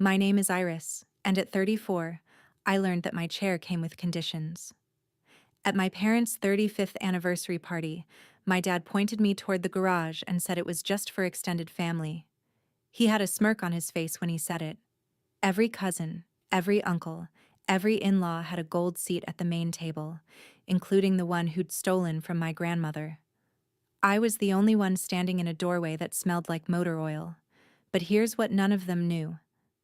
My name is Iris, and at 34, I learned that my chair came with conditions. At my parents' 35th anniversary party, my dad pointed me toward the garage and said it was just for extended family. He had a smirk on his face when he said it. Every cousin, every uncle, every in-law had a gold seat at the main table, including the one who'd stolen from my grandmother. I was the only one standing in a doorway that smelled like motor oil. But here's what none of them knew.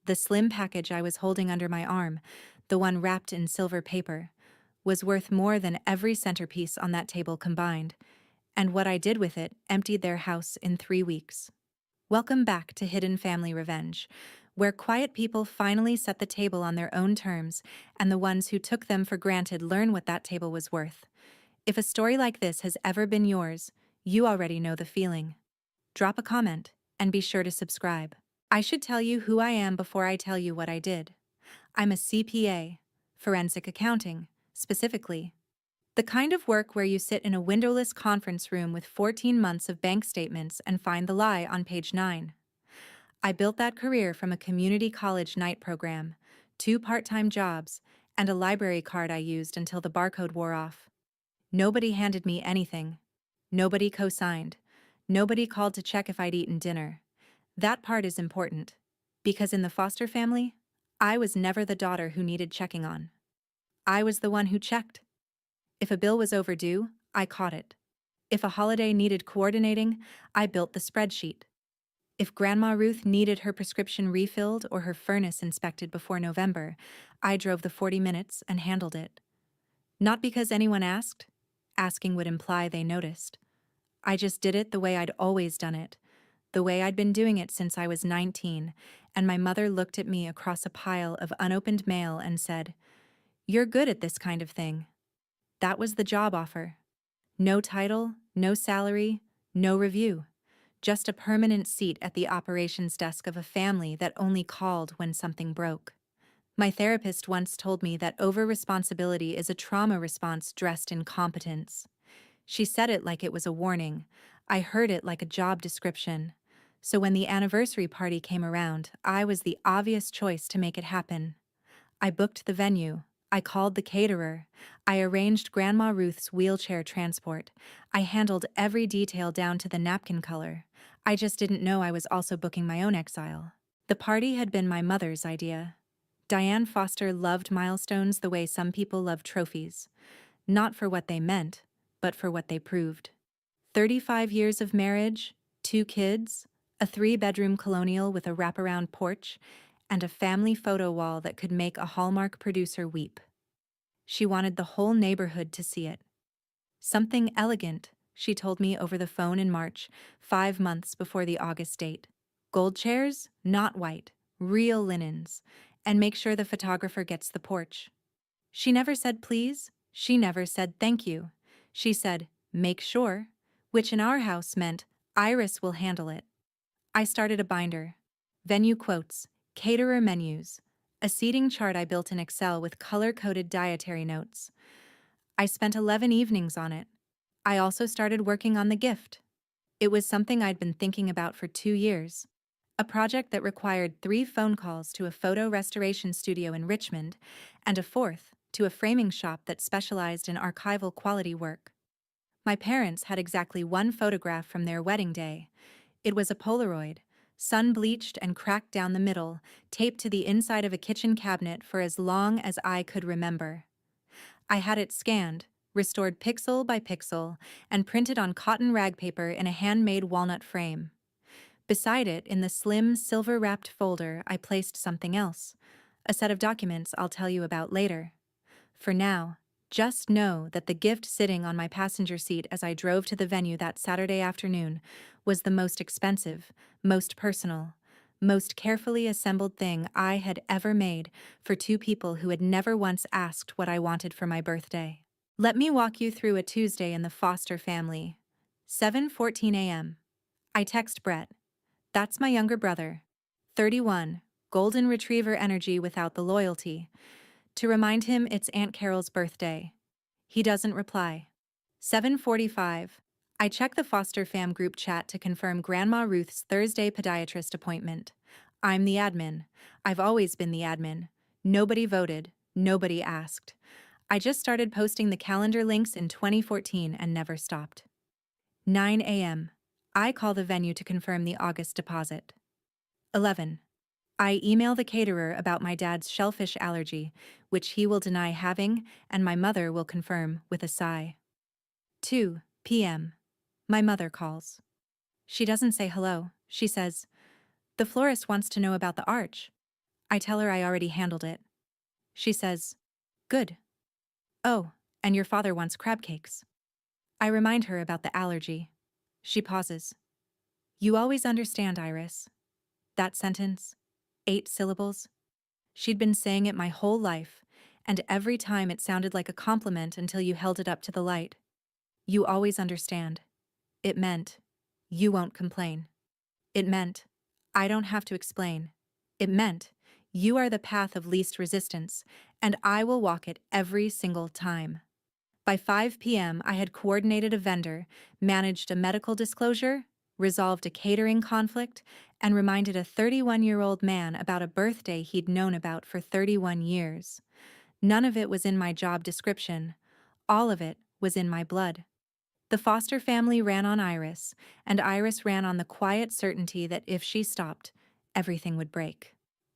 The slim package I was holding under my arm, the one wrapped in silver paper, was worth more than every centerpiece on that table combined, and what I did with it emptied their house in 3 weeks. Welcome back to Hidden Family Revenge, where quiet people finally set the table on their own terms, and the ones who took them for granted learn what that table was worth. If a story like this has ever been yours, you already know the feeling. Drop a comment, and be sure to subscribe. I should tell you who I am before I tell you what I did. I'm a CPA, forensic accounting, specifically. The kind of work where you sit in a windowless conference room with 14 months of bank statements and find the lie on page 9. I built that career from a community college night program, 2 part-time jobs, and a library card I used until the barcode wore off. Nobody handed me anything. Nobody co-signed. Nobody called to check if I'd eaten dinner. That part is important, because in the foster family, I was never the daughter who needed checking on. I was the one who checked. If a bill was overdue, I caught it. If a holiday needed coordinating, I built the spreadsheet. If Grandma Ruth needed her prescription refilled or her furnace inspected before November, I drove the 40 minutes and handled it. Not because anyone asked. Asking would imply they noticed. I just did it the way I'd always done it, the way I'd been doing it since I was 19, and my mother looked at me across a pile of unopened mail and said, "You're good at this kind of thing." That was the job offer. No title, no salary, no review. Just a permanent seat at the operations desk of a family that only called when something broke. My therapist once told me that over-responsibility is a trauma response dressed in competence. She said it like it was a warning. I heard it like a job description. So when the anniversary party came around, I was the obvious choice to make it happen. I booked the venue. I called the caterer. I arranged Grandma Ruth's wheelchair transport. I handled every detail down to the napkin color. I just didn't know I was also booking my own exile. The party had been my mother's idea. Diane Foster loved milestones the way some people love trophies. Not for what they meant, but for what they proved. 35 years of marriage, 2 kids, a 3-bedroom colonial with a wraparound porch, and a family photo wall that could make a Hallmark producer weep. She wanted the whole neighborhood to see it. Something elegant, she told me over the phone in March, 5 months before the August date. Gold chairs, not white, real linens, and make sure the photographer gets the porch. She never said please, she never said thank you. She said, make sure, which in our house meant, Iris will handle it. I started a binder. Venue quotes, caterer menus, a seating chart I built in Excel with color-coded dietary notes. I spent 11 evenings on it. I also started working on the gift. It was something I'd been thinking about for 2 years. A project that required 3 phone calls to a photo restoration studio in Richmond and a 4th to a framing shop that specialized in archival quality work. My parents had exactly 1 photograph from their wedding day. It was a Polaroid, sun-bleached and cracked down the middle, taped to the inside of a kitchen cabinet for as long as I could remember. I had it scanned, restored pixel by pixel, and printed on cotton rag paper in a handmade walnut frame. Beside it, in the slim, silver-wrapped folder, I placed something else, a set of documents I'll tell you about later. For now, just know that the gift sitting on my passenger seat as I drove to the venue that Saturday afternoon was the most expensive, most personal, most carefully assembled thing I had ever made for 2 people who had never once asked what I wanted for my birthday. Let me walk you through a Tuesday in the Foster family. 7:14 a.m. I text Brett. That's my younger brother. 31, golden retriever energy without the loyalty. To remind him it's Aunt Carol's birthday. He doesn't reply. 7:45. I check the Foster Fam group chat to confirm Grandma Ruth's Thursday podiatrist appointment. I'm the admin. I've always been the admin. Nobody voted. Nobody asked. I just started posting the calendar links in 2014 and never stopped. 9 a.m. I call the venue to confirm the August deposit. 11. I email the caterer about my dad's shellfish allergy, which he will deny having, and my mother will confirm with a sigh. 2 p.m. My mother calls. She doesn't say hello. She says, "The florist wants to know about the arch." I tell her I already handled it. She says, "Good. Oh, and your father wants crab cakes." I remind her about the allergy. She pauses. "You always understand, Iris." That sentence, 8 syllables. She'd been saying it my whole life, and every time it sounded like a compliment until you held it up to the light. You always understand. It meant, you won't complain. It meant, I don't have to explain. It meant, you are the path of least resistance, and I will walk it every single time. By 5 p.m., I had coordinated a vendor, managed a medical disclosure, resolved a catering conflict, and reminded a 31-year-old man about a birthday he'd known about for 31 years. None of it was in my job description. All of it was in my blood. The Foster family ran on Iris, and Iris ran on the quiet certainty that if she stopped, everything would break.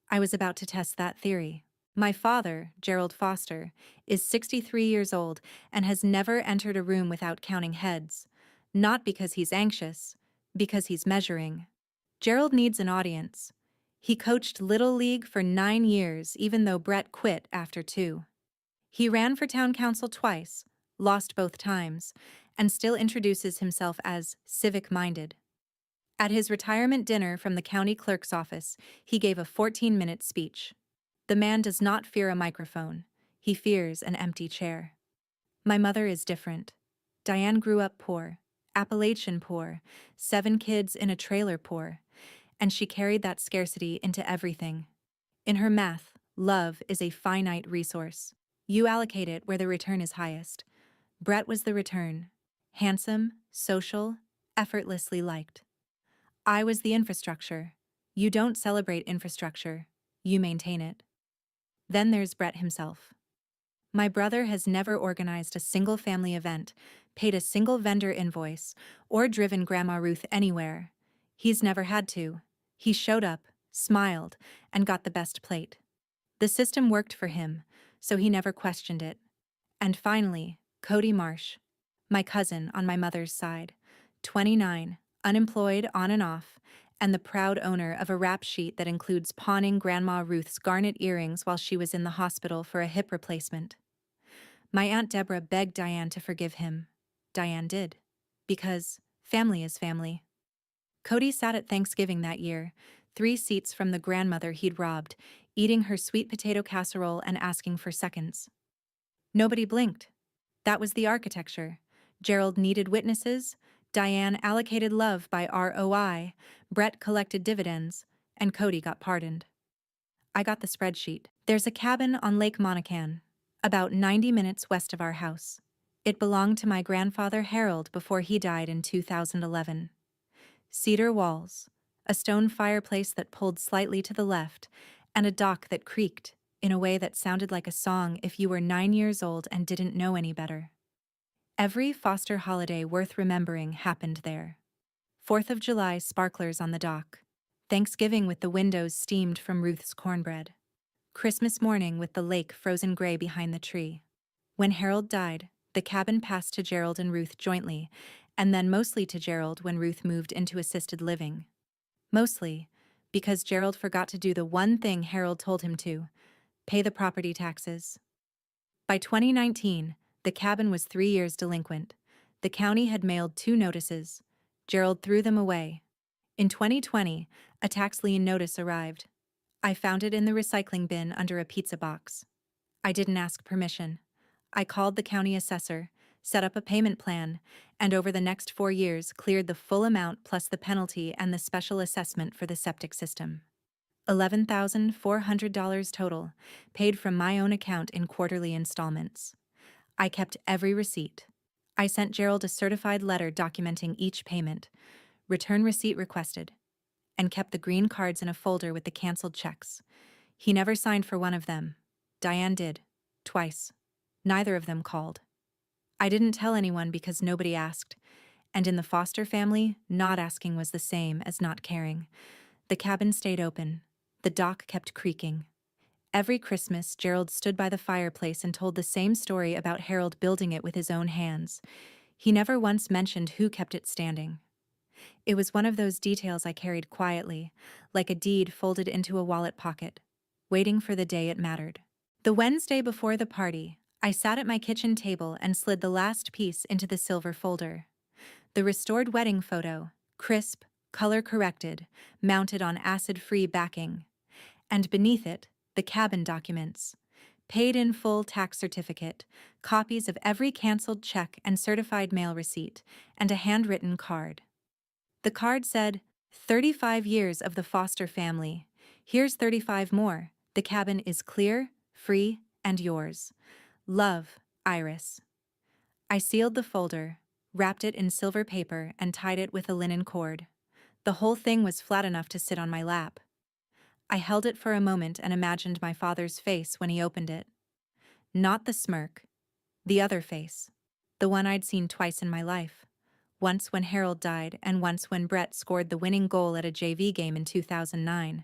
I was about to test that theory. My father, Gerald Foster, is 63 years old and has never entered a room without counting heads. Not because he's anxious, because he's measuring. Gerald needs an audience. He coached Little League for 9 years, even though Brett quit after 2. He ran for town council twice, lost both times, and still introduces himself as civic-minded. At his retirement dinner from the county clerk's office, he gave a 14-minute speech. The man does not fear a microphone. He fears an empty chair. My mother is different. Diane grew up poor, Appalachian poor, 7 kids in a trailer poor, and she carried that scarcity into everything. In her math, love is a finite resource. You allocate it where the return is highest. Brett was the return. Handsome, social, effortlessly liked. I was the infrastructure. You don't celebrate infrastructure. You maintain it. Then there's Brett himself. My brother has never organized a single family event, paid a single vendor invoice, or driven Grandma Ruth anywhere. He's never had to. He showed up, smiled, and got the best plate. The system worked for him, so he never questioned it. And finally, Cody Marsh, my cousin on my mother's side, 29, unemployed on and off, and the proud owner of a rap sheet that includes pawning Grandma Ruth's garnet earrings while she was in the hospital for a hip replacement. My Aunt Deborah begged Diane to forgive him. Diane did, because family is family. Cody sat at Thanksgiving that year, 3 seats from the grandmother he'd robbed, eating her sweet potato casserole and asking for seconds. Nobody blinked. That was the architecture. Gerald needed witnesses, Diane allocated love by ROI, Brett collected dividends, and Cody got pardoned. I got the spreadsheet. There's a cabin on Lake Monacan, about 90 minutes west of our house. It belonged to my grandfather Harold before he died in 2011. Cedar walls, a stone fireplace that pulled slightly to the left, and a dock that creaked in a way that sounded like a song if you were 9 years old and didn't know any better. Every Foster holiday worth remembering happened there. 4th of July sparklers on the dock. Thanksgiving with the windows steamed from Ruth's cornbread. Christmas morning with the lake frozen gray behind the tree. When Harold died, the cabin passed to Gerald and Ruth jointly, and then mostly to Gerald when Ruth moved into assisted living. Mostly because Gerald forgot to do the one thing Harold told him to: pay the property taxes. By 2019, the cabin was 3 years delinquent. The county had mailed 2 notices. Gerald threw them away. In 2020, a tax lien notice arrived. I found it in the recycling bin under a pizza box. I didn't ask permission. I called the county assessor, set up a payment plan, and over the next 4 years cleared the full amount plus the penalty and the special assessment for the septic system. $11,400 total, paid from my own account in quarterly installments. I kept every receipt. I sent Gerald a certified letter documenting each payment. Return receipt requested. and kept the green cards in a folder with the canceled checks. He never signed for one of them. Diane did. Twice. Neither of them called. I didn't tell anyone because nobody asked, and in the Foster family, not asking was the same as not caring. The cabin stayed open. The dock kept creaking. Every Christmas, Gerald stood by the fireplace and told the same story about Harold building it with his own hands. He never once mentioned who kept it standing. It was one of those details I carried quietly, like a deed folded into a wallet pocket, waiting for the day it mattered. The Wednesday before the party, I sat at my kitchen table and slid the last piece into the silver folder. The restored wedding photo, crisp, color-corrected, mounted on acid-free backing. And beneath it, the cabin documents. Paid in full tax certificate, copies of every canceled check and certified mail receipt, and a handwritten card. The card said, 35 years of the Foster family. Here's 35 more. The cabin is clear, free, and yours. Love, Iris. I sealed the folder, wrapped it in silver paper, and tied it with a linen cord. The whole thing was flat enough to sit on my lap. I held it for a moment and imagined my father's face when he opened it. Not the smirk. The other face. The one I'd seen twice in my life. Once when Harold died, and once when Brett scored the winning goal at a JV game in 2009.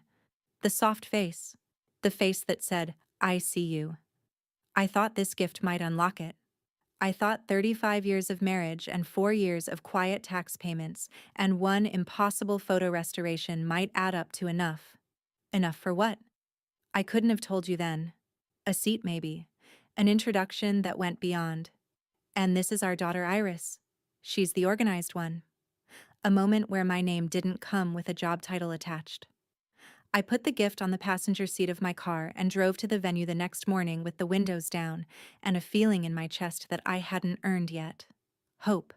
The soft face. The face that said, I see you. I thought this gift might unlock it. I thought 35 years of marriage and 4 years of quiet tax payments and one impossible photo restoration might add up to enough. Enough for what? I couldn't have told you then. A seat maybe. An introduction that went beyond. And this is our daughter Iris. She's the organized one. A moment where my name didn't come with a job title attached. I put the gift on the passenger seat of my car and drove to the venue the next morning with the windows down and a feeling in my chest that I hadn't earned yet. Hope.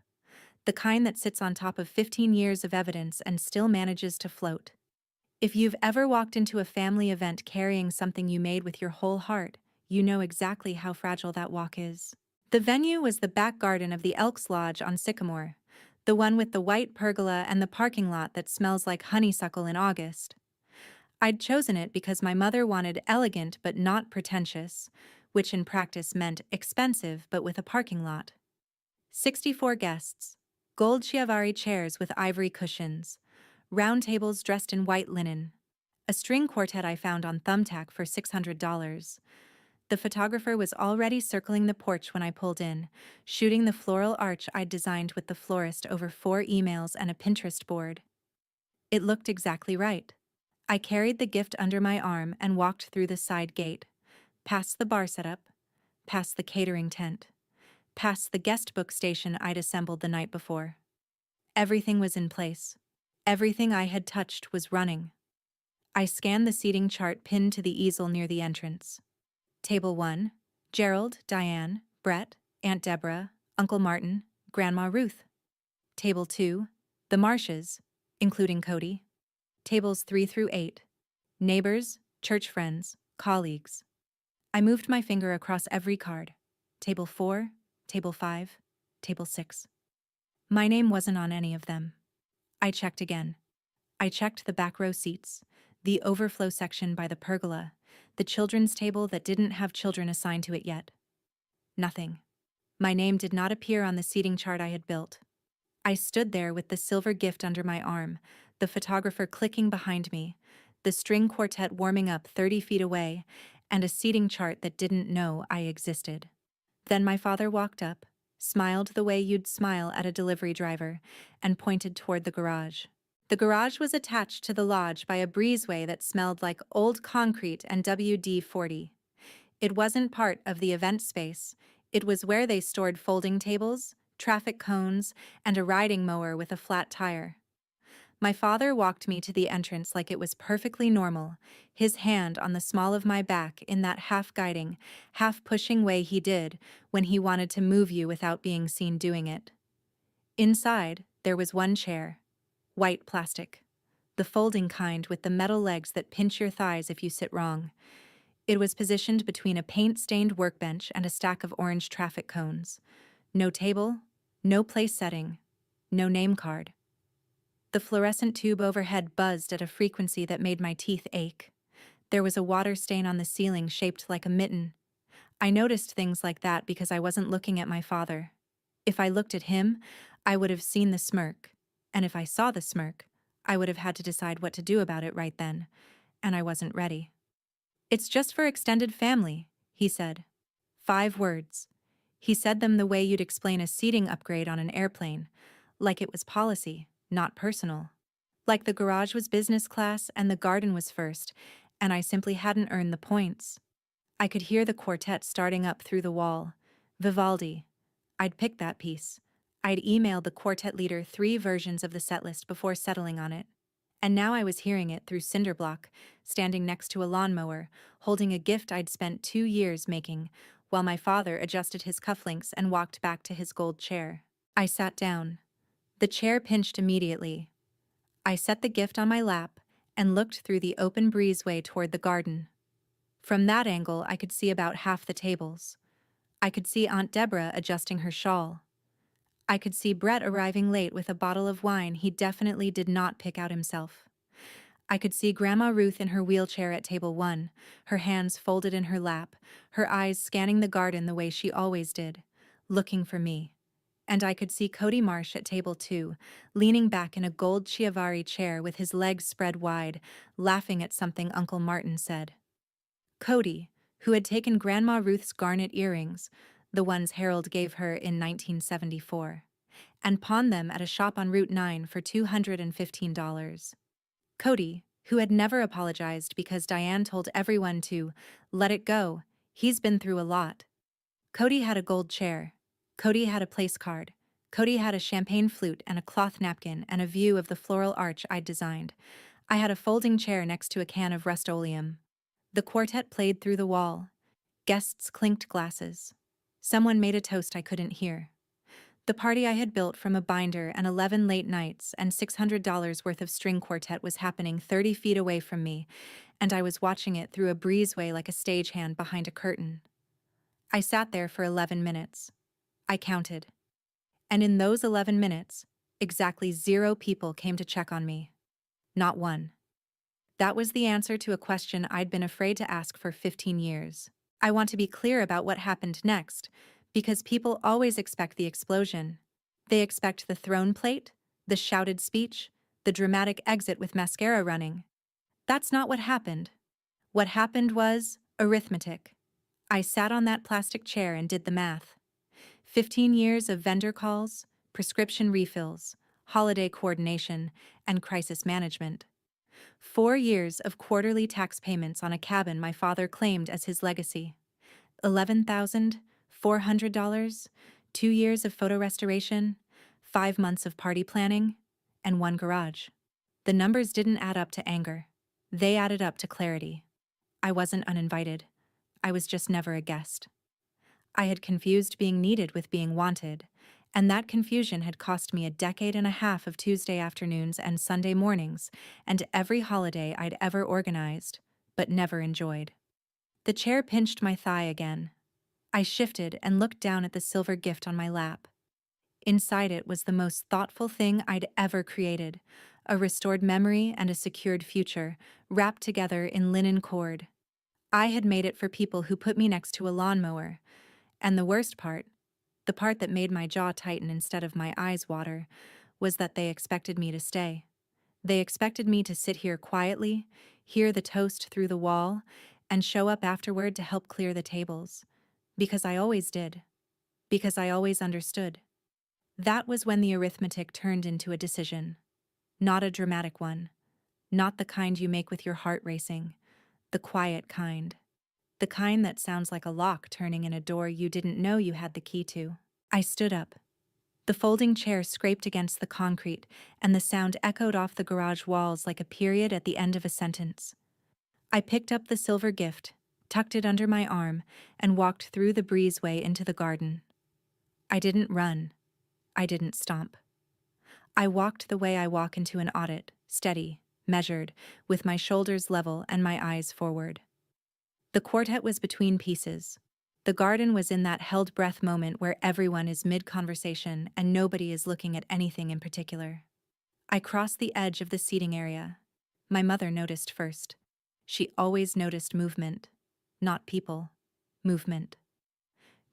The kind that sits on top of 15 years of evidence and still manages to float. If you've ever walked into a family event carrying something you made with your whole heart, you know exactly how fragile that walk is. The venue was the back garden of the Elks Lodge on Sycamore, the one with the white pergola and the parking lot that smells like honeysuckle in August. I'd chosen it because my mother wanted elegant but not pretentious, which in practice meant expensive but with a parking lot. 64 guests, gold Chiavari chairs with ivory cushions, round tables dressed in white linen, a string quartet I found on Thumbtack for $600. The photographer was already circling the porch when I pulled in, shooting the floral arch I'd designed with the florist over 4 emails and a Pinterest board. It looked exactly right. I carried the gift under my arm and walked through the side gate, past the bar setup, past the catering tent, past the guest book station I'd assembled the night before. Everything was in place. Everything I had touched was running. I scanned the seating chart pinned to the easel near the entrance. Table 1, Gerald, Diane, Brett, Aunt Deborah, Uncle Martin, Grandma Ruth. Table 2, the Marshes, including Cody. Tables 3 through 8, neighbors, church friends, colleagues. I moved my finger across every card. Table 4, Table 5, Table 6. My name wasn't on any of them. I checked again. I checked the back row seats, the overflow section by the pergola, the children's table that didn't have children assigned to it yet. Nothing. My name did not appear on the seating chart I had built. I stood there with the silver gift under my arm, the photographer clicking behind me, the string quartet warming up 30 feet away, and a seating chart that didn't know I existed. Then my father walked up, smiled the way you'd smile at a delivery driver, and pointed toward the garage. The garage was attached to the lodge by a breezeway that smelled like old concrete and WD-40. It wasn't part of the event space. It was where they stored folding tables, traffic cones, and a riding mower with a flat tire. My father walked me to the entrance like it was perfectly normal, his hand on the small of my back in that half-guiding, half-pushing way he did when he wanted to move you without being seen doing it. Inside, there was one chair. White plastic. The folding kind with the metal legs that pinch your thighs if you sit wrong. It was positioned between a paint-stained workbench and a stack of orange traffic cones. No table, no place setting, no name card. The fluorescent tube overhead buzzed at a frequency that made my teeth ache. There was a water stain on the ceiling shaped like a mitten. I noticed things like that because I wasn't looking at my father. If I looked at him, I would have seen the smirk. And if I saw the smirk, I would have had to decide what to do about it right then. And I wasn't ready. "It's just for extended family," he said. 5 words. He said them the way you'd explain a seating upgrade on an airplane, like it was policy, not personal. Like the garage was business class and the garden was first, and I simply hadn't earned the points. I could hear the quartet starting up through the wall. Vivaldi. I'd picked that piece. I'd emailed the quartet leader 3 versions of the setlist before settling on it. And now I was hearing it through Cinderblock, standing next to a lawnmower, holding a gift I'd spent 2 years making, while my father adjusted his cufflinks and walked back to his gold chair. I sat down. The chair pinched immediately. I set the gift on my lap and looked through the open breezeway toward the garden. From that angle, I could see about half the tables. I could see Aunt Deborah adjusting her shawl. I could see Brett arriving late with a bottle of wine he definitely did not pick out himself. I could see Grandma Ruth in her wheelchair at table 1, her hands folded in her lap, her eyes scanning the garden the way she always did, looking for me. And I could see Cody Marsh at table 2, leaning back in a gold Chiavari chair with his legs spread wide, laughing at something Uncle Martin said. Cody, who had taken Grandma Ruth's garnet earrings, the ones Harold gave her in 1974, and pawned them at a shop on Route 9 for $215. Cody, who had never apologized because Diane told everyone to let it go, he's been through a lot. Cody had a gold chair. Cody had a place card. Cody had a champagne flute and a cloth napkin and a view of the floral arch I'd designed. I had a folding chair next to a can of Rust-Oleum. The quartet played through the wall. Guests clinked glasses. Someone made a toast I couldn't hear. The party I had built from a binder and 11 late nights and $600 worth of string quartet was happening 30 feet away from me, and I was watching it through a breezeway like a stagehand behind a curtain. I sat there for 11 minutes. I counted. And in those 11 minutes, exactly 0 people came to check on me. Not one. That was the answer to a question I'd been afraid to ask for 15 years. I want to be clear about what happened next, because people always expect the explosion. They expect the throne plate, the shouted speech, the dramatic exit with mascara running. That's not what happened. What happened was arithmetic. I sat on that plastic chair and did the math. 15 years of vendor calls, prescription refills, holiday coordination, and crisis management. 4 years of quarterly tax payments on a cabin my father claimed as his legacy. $11,400, 2 years of photo restoration, 5 months of party planning, and 1 garage. The numbers didn't add up to anger. They added up to clarity. I wasn't uninvited. I was just never a guest. I had confused being needed with being wanted, and that confusion had cost me a decade and a half of Tuesday afternoons and Sunday mornings, and every holiday I'd ever organized, but never enjoyed. The chair pinched my thigh again. I shifted and looked down at the silver gift on my lap. Inside it was the most thoughtful thing I'd ever created, a restored memory and a secured future, wrapped together in linen cord. I had made it for people who put me next to a lawnmower, and the worst part, the part that made my jaw tighten instead of my eyes water, was that they expected me to stay. They expected me to sit here quietly, hear the toast through the wall, and show up afterward to help clear the tables. Because I always did. Because I always understood. That was when the arithmetic turned into a decision. Not a dramatic one. Not the kind you make with your heart racing. The quiet kind. The kind that sounds like a lock turning in a door you didn't know you had the key to. I stood up. The folding chair scraped against the concrete, and the sound echoed off the garage walls like a period at the end of a sentence. I picked up the silver gift, tucked it under my arm, and walked through the breezeway into the garden. I didn't run. I didn't stomp. I walked the way I walk into an audit, steady, measured, with my shoulders level and my eyes forward. The quartet was between pieces. The garden was in that held breath moment where everyone is mid-conversation and nobody is looking at anything in particular. I crossed the edge of the seating area. My mother noticed first. She always noticed movement. Not people. Movement.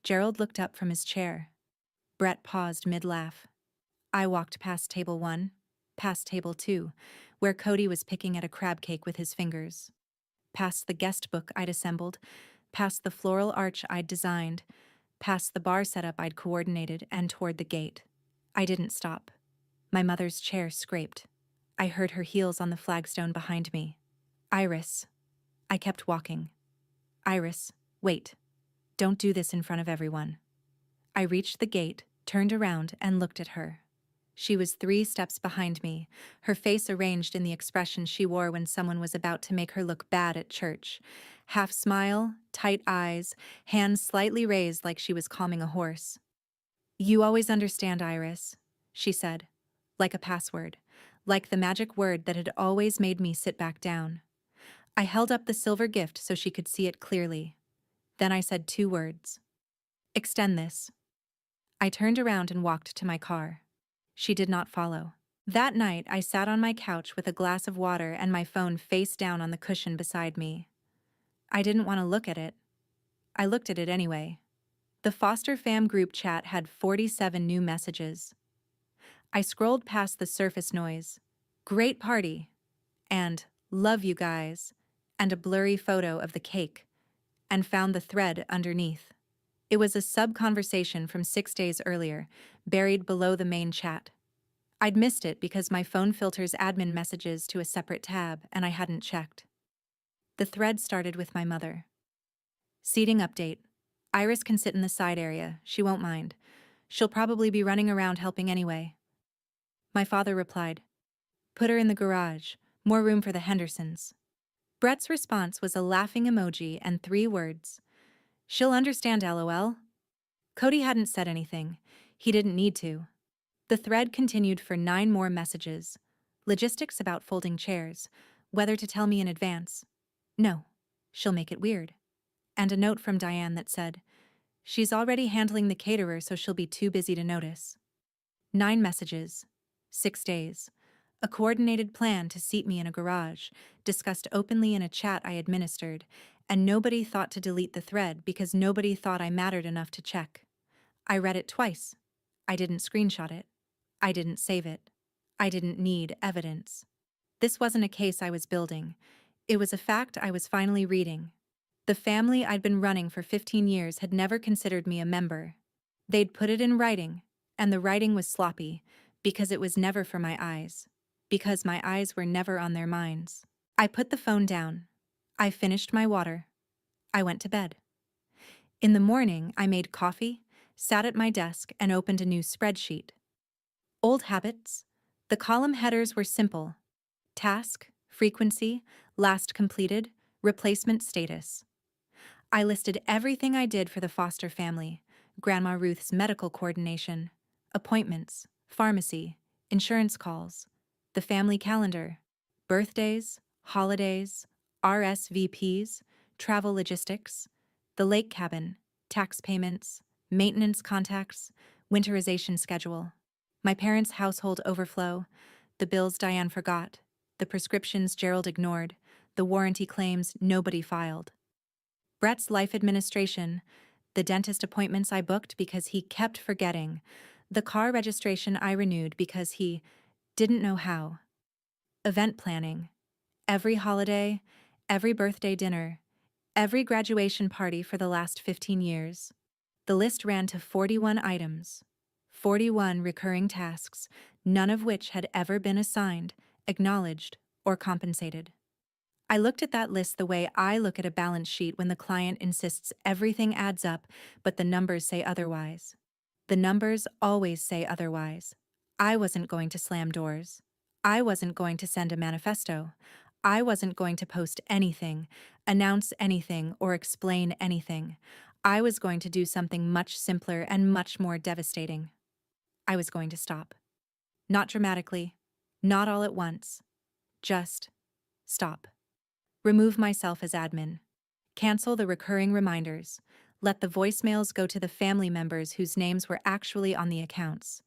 Gerald looked up from his chair. Brett paused mid-laugh. I walked past table 1, past table 2, where Cody was picking at a crab cake with his fingers, past the guest book I'd assembled, past the floral arch I'd designed, past the bar setup I'd coordinated, and toward the gate. I didn't stop. My mother's chair scraped. I heard her heels on the flagstone behind me. Iris. I kept walking. Iris, wait. Don't do this in front of everyone. I reached the gate, turned around, and looked at her. She was 3 steps behind me, her face arranged in the expression she wore when someone was about to make her look bad at church. Half smile, tight eyes, hands slightly raised like she was calming a horse. "You always understand, Iris," she said, like a password, like the magic word that had always made me sit back down. I held up the silver gift so she could see it clearly. Then I said 2 words. "Extend this." I turned around and walked to my car. She did not follow. That night, I sat on my couch with a glass of water and my phone face down on the cushion beside me. I didn't want to look at it. I looked at it anyway. The Foster Fam group chat had 47 new messages. I scrolled past the surface noise, "Great party," and "Love you guys," and a blurry photo of the cake, and found the thread underneath. It was a sub-conversation from 6 days earlier, buried below the main chat. I'd missed it because my phone filters admin messages to a separate tab and I hadn't checked. The thread started with my mother. "Seating update. Iris can sit in the side area, she won't mind. She'll probably be running around helping anyway." My father replied, "Put her in the garage, more room for the Hendersons." Brett's response was a laughing emoji and 3 words. "She'll understand, LOL." Cody hadn't said anything. He didn't need to. The thread continued for 9 more messages. Logistics about folding chairs. Whether to tell me in advance. No. She'll make it weird. And a note from Diane that said, "She's already handling the caterer so she'll be too busy to notice." 9 messages. 6 days. A coordinated plan to seat me in a garage, discussed openly in a chat I administered, and nobody thought to delete the thread because nobody thought I mattered enough to check. I read it twice. I didn't screenshot it. I didn't save it. I didn't need evidence. This wasn't a case I was building. It was a fact I was finally reading. The family I'd been running for 15 years had never considered me a member. They'd put it in writing, and the writing was sloppy, because it was never for my eyes. Because my eyes were never on their minds. I put the phone down. I finished my water. I went to bed. In the morning, I made coffee, sat at my desk, and opened a new spreadsheet. Old habits. The column headers were simple. Task, frequency, last completed, replacement status. I listed everything I did for the Foster family, Grandma Ruth's medical coordination, appointments, pharmacy, insurance calls, the family calendar, birthdays, holidays, RSVPs, travel logistics, the lake cabin, tax payments, maintenance contacts, winterization schedule, my parents' household overflow, the bills Diane forgot, the prescriptions Gerald ignored, the warranty claims nobody filed. Brett's life administration, the dentist appointments I booked because he kept forgetting, the car registration I renewed because he didn't know how. Event planning, every holiday, every birthday dinner, every graduation party for the last 15 years. The list ran to 41 items, 41 recurring tasks, none of which had ever been assigned, acknowledged, or compensated. I looked at that list the way I look at a balance sheet when the client insists everything adds up, but the numbers say otherwise. The numbers always say otherwise. I wasn't going to slam doors. I wasn't going to send a manifesto. I wasn't going to post anything, announce anything, or explain anything. I was going to do something much simpler and much more devastating. I was going to stop. Not dramatically, not all at once. Just stop. Remove myself as admin. Cancel the recurring reminders. Let the voicemails go to the family members whose names were actually on the accounts.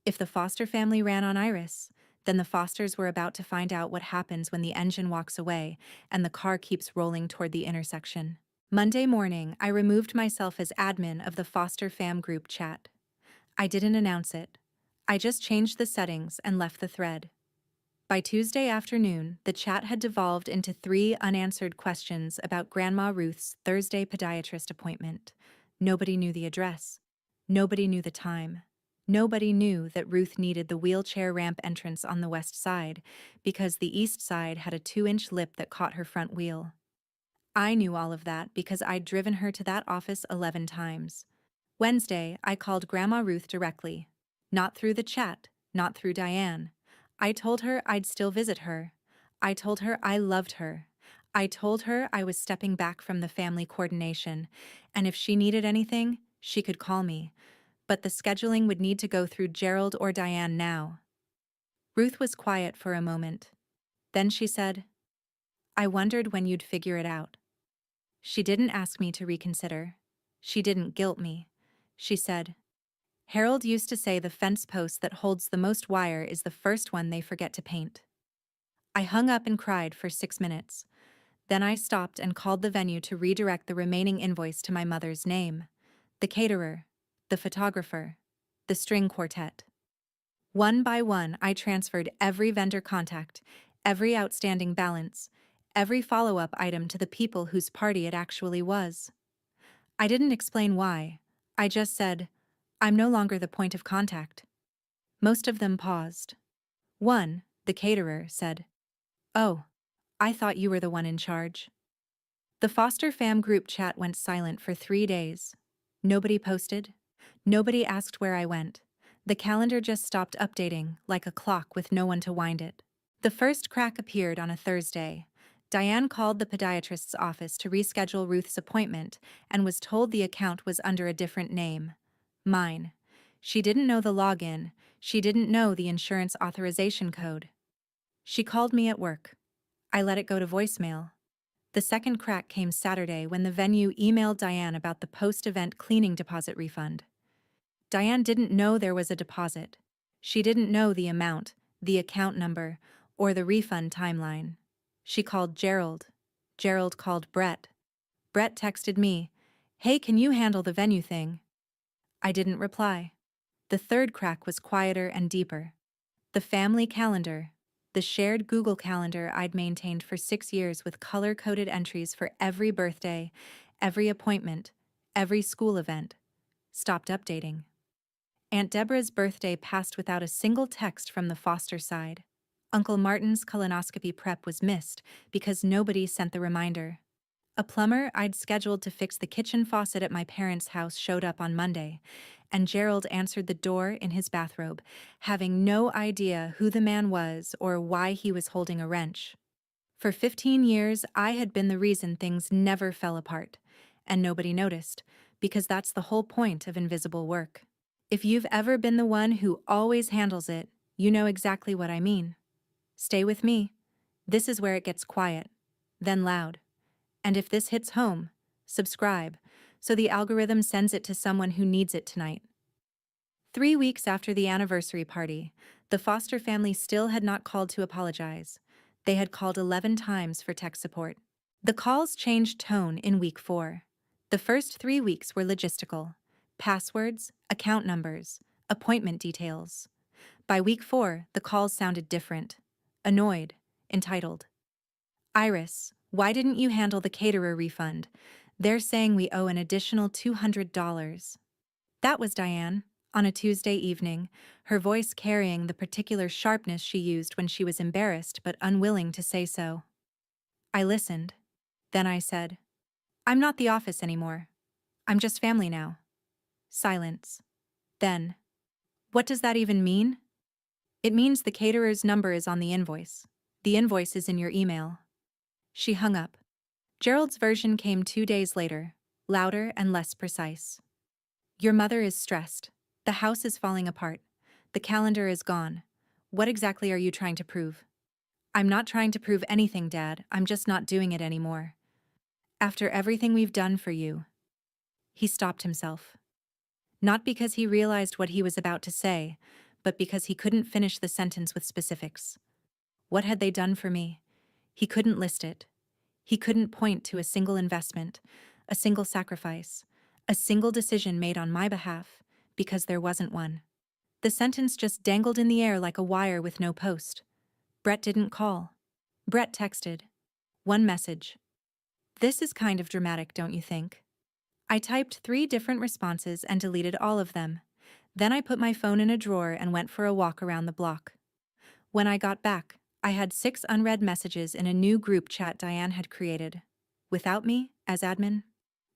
If the Foster family ran on Iris, Then the Fosters were about to find out what happens when the engine walks away and the car keeps rolling toward the intersection. Monday morning, I removed myself as admin of the Foster Fam group chat. I didn't announce it. I just changed the settings and left the thread. By Tuesday afternoon, the chat had devolved into 3 unanswered questions about Grandma Ruth's Thursday podiatrist appointment. Nobody knew the address. Nobody knew the time. Nobody knew that Ruth needed the wheelchair ramp entrance on the west side because the east side had a 2-inch lip that caught her front wheel. I knew all of that because I'd driven her to that office 11 times. Wednesday, I called Grandma Ruth directly. Not through the chat, not through Diane. I told her I'd still visit her. I told her I loved her. I told her I was stepping back from the family coordination, and if she needed anything, she could call me. But the scheduling would need to go through Gerald or Diane now. Ruth was quiet for a moment. Then she said, "I wondered when you'd figure it out." She didn't ask me to reconsider. She didn't guilt me. She said, "Harold used to say the fence post that holds the most wire is the first one they forget to paint." I hung up and cried for 6 minutes. Then I stopped and called the venue to redirect the remaining invoice to my mother's name, the caterer, the photographer, the string quartet. One by one, I transferred every vendor contact, every outstanding balance, every follow-up item to the people whose party it actually was. I didn't explain why. I just said, "I'm no longer the point of contact." Most of them paused. One, the caterer, said, "Oh, I thought you were the one in charge." The Foster Fam group chat went silent for 3 days. Nobody posted. Nobody asked where I went. The calendar just stopped updating, like a clock with no one to wind it. The first crack appeared on a Thursday. Diane called the podiatrist's office to reschedule Ruth's appointment and was told the account was under a different name. Mine. She didn't know the login. She didn't know the insurance authorization code. She called me at work. I let it go to voicemail. The second crack came Saturday when the venue emailed Diane about the post-event cleaning deposit refund. Diane didn't know there was a deposit. She didn't know the amount, the account number, or the refund timeline. She called Gerald. Gerald called Brett. Brett texted me, "Hey, can you handle the venue thing?" I didn't reply. The third crack was quieter and deeper. The family calendar, the shared Google Calendar I'd maintained for 6 years with color-coded entries for every birthday, every appointment, every school event, stopped updating. Aunt Deborah's birthday passed without a single text from the Foster side. Uncle Martin's colonoscopy prep was missed because nobody sent the reminder. A plumber I'd scheduled to fix the kitchen faucet at my parents' house showed up on Monday, and Gerald answered the door in his bathrobe, having no idea who the man was or why he was holding a wrench. For 15 years, I had been the reason things never fell apart, and nobody noticed, because that's the whole point of invisible work. If you've ever been the one who always handles it, you know exactly what I mean. Stay with me. This is where it gets quiet, then loud. And if this hits home, subscribe, so the algorithm sends it to someone who needs it tonight. 3 weeks after the anniversary party, the Foster family still had not called to apologize. They had called 11 times for tech support. The calls changed tone in week 4. The first 3 weeks were logistical. Passwords, account numbers, appointment details. By week 4, the calls sounded different. Annoyed, entitled. "Iris, why didn't you handle the caterer refund? They're saying we owe an additional $200. That was Diane, on a Tuesday evening, her voice carrying the particular sharpness she used when she was embarrassed but unwilling to say so. I listened. Then I said, "I'm not the office anymore. I'm just family now." Silence. Then, "What does that even mean?" "It means the caterer's number is on the invoice. The invoice is in your email." She hung up. Gerald's version came 2 days later, louder and less precise. "Your mother is stressed. The house is falling apart. The calendar is gone. What exactly are you trying to prove?" "I'm not trying to prove anything, Dad. I'm just not doing it anymore. After everything we've done for you." He stopped himself. Not because he realized what he was about to say, but because he couldn't finish the sentence with specifics. What had they done for me? He couldn't list it. He couldn't point to a single investment, a single sacrifice, a single decision made on my behalf, because there wasn't one. The sentence just dangled in the air like a wire with no post. Brett didn't call. Brett texted. One message. This is kind of dramatic, don't you think? I typed 3 different responses and deleted all of them. Then I put my phone in a drawer and went for a walk around the block. When I got back, I had 6 unread messages in a new group chat Diane had created. Without me, as admin.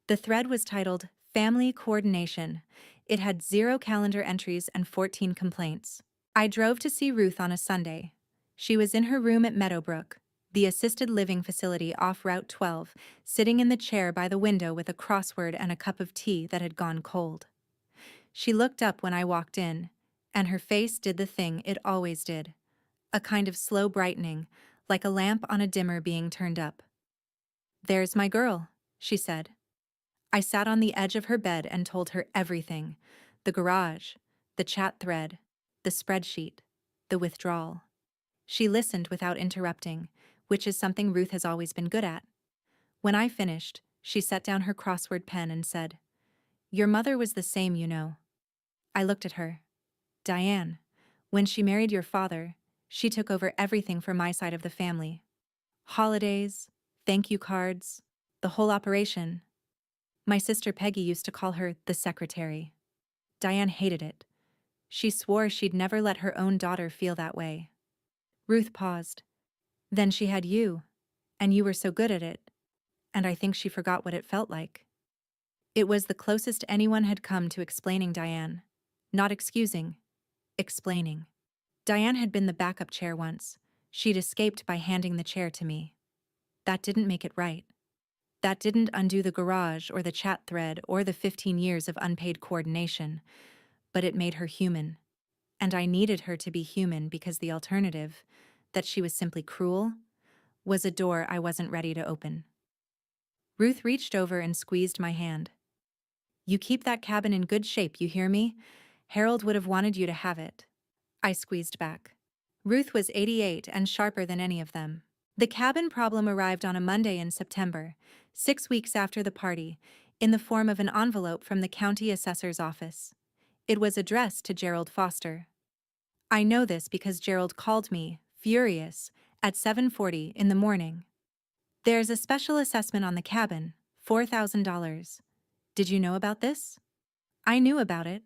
The thread was titled Family Coordination. It had 0 calendar entries and 14 complaints. I drove to see Ruth on a Sunday. She was in her room at Meadowbrook, the assisted living facility off Route 12, sitting in the chair by the window with a crossword and a cup of tea that had gone cold. She looked up when I walked in, and her face did the thing it always did. A kind of slow brightening, like a lamp on a dimmer being turned up. "There's my girl," she said. I sat on the edge of her bed and told her everything. The garage, the chat thread, the spreadsheet, the withdrawal. She listened without interrupting, which is something Ruth has always been good at. When I finished, she set down her crossword pen and said, "Your mother was the same, you know." I looked at her. "Diane, when she married your father, she took over everything for my side of the family. Holidays, thank you cards, the whole operation. My sister Peggy used to call her the secretary." Diane hated it. She swore she'd never let her own daughter feel that way. Ruth paused. "Then she had you, and you were so good at it, and I think she forgot what it felt like." It was the closest anyone had come to explaining Diane. Not excusing, explaining. Diane had been the backup chair once. She'd escaped by handing the chair to me. That didn't make it right. That didn't undo the garage or the chat thread or the 15 years of unpaid coordination, but it made her human. And I needed her to be human because the alternative, that she was simply cruel, was a door I wasn't ready to open. Ruth reached over and squeezed my hand. "You keep that cabin in good shape, you hear me? Harold would have wanted you to have it." I squeezed back. Ruth was 88 and sharper than any of them. The cabin problem arrived on a Monday in September, 6 weeks after the party, in the form of an envelope from the county assessor's office. It was addressed to Gerald Foster. I know this because Gerald called me, furious, at 7:40 in the morning. "There's a special assessment on the cabin, $4,000. Did you know about this?" I knew about it.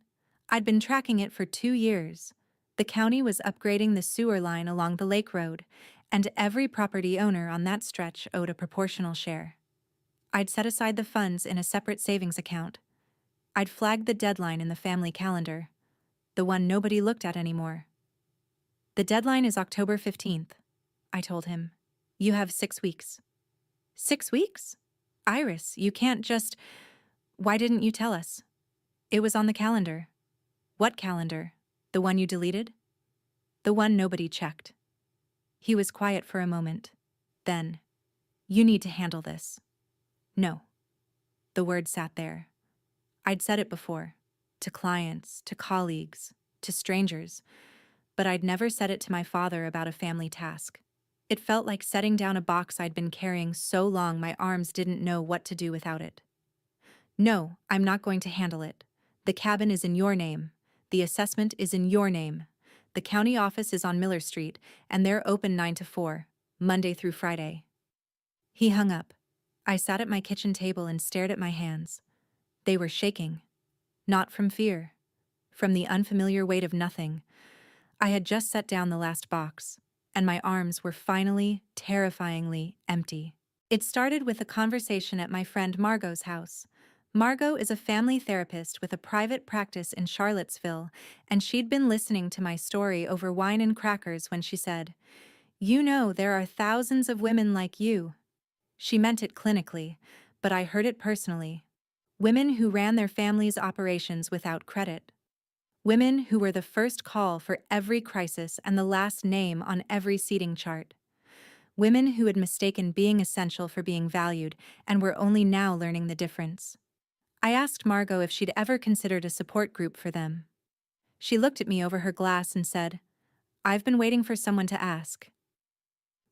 I'd been tracking it for 2 years. The county was upgrading the sewer line along the lake road, and every property owner on that stretch owed a proportional share. I'd set aside the funds in a separate savings account. I'd flagged the deadline in the family calendar, the one nobody looked at anymore. "The deadline is October 15th, I told him. "You have 6 weeks." 6 weeks? Iris, you can't just... Why didn't you tell us? It was on the calendar. What calendar? The one you deleted? The one nobody checked. He was quiet for a moment. Then, "You need to handle this." "No." The word sat there. I'd said it before, to clients, to colleagues, to strangers, but I'd never said it to my father about a family task. It felt like setting down a box I'd been carrying so long my arms didn't know what to do without it. "No, I'm not going to handle it. The cabin is in your name. The assessment is in your name. The county office is on Miller Street, and they're open 9 to 4, Monday through Friday." He hung up. I sat at my kitchen table and stared at my hands. They were shaking. Not from fear. From the unfamiliar weight of nothing. I had just set down the last box, and my arms were finally, terrifyingly empty. It started with a conversation at my friend Margot's house. Margot is a family therapist with a private practice in Charlottesville, and she'd been listening to my story over wine and crackers when she said, "You know, there are thousands of women like you." She meant it clinically, but I heard it personally. Women who ran their families' operations without credit. Women who were the first call for every crisis and the last name on every seating chart. Women who had mistaken being essential for being valued and were only now learning the difference. I asked Margot if she'd ever considered a support group for them. She looked at me over her glass and said, "I've been waiting for someone to ask."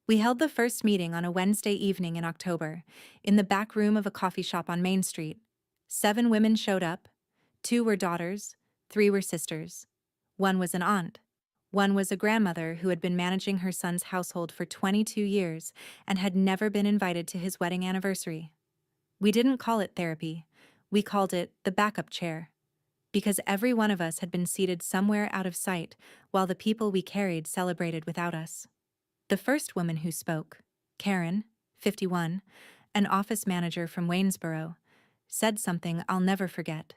We held the first meeting on a Wednesday evening in October, in the back room of a coffee shop on Main Street. 7 women showed up. 2 were daughters, 3 were sisters. 1 was an aunt. 1 was a grandmother who had been managing her son's household for 22 years and had never been invited to his wedding anniversary. We didn't call it therapy. We called it the backup chair, because every one of us had been seated somewhere out of sight while the people we carried celebrated without us. The first woman who spoke, Karen, 51, an office manager from Waynesboro, said something I'll never forget.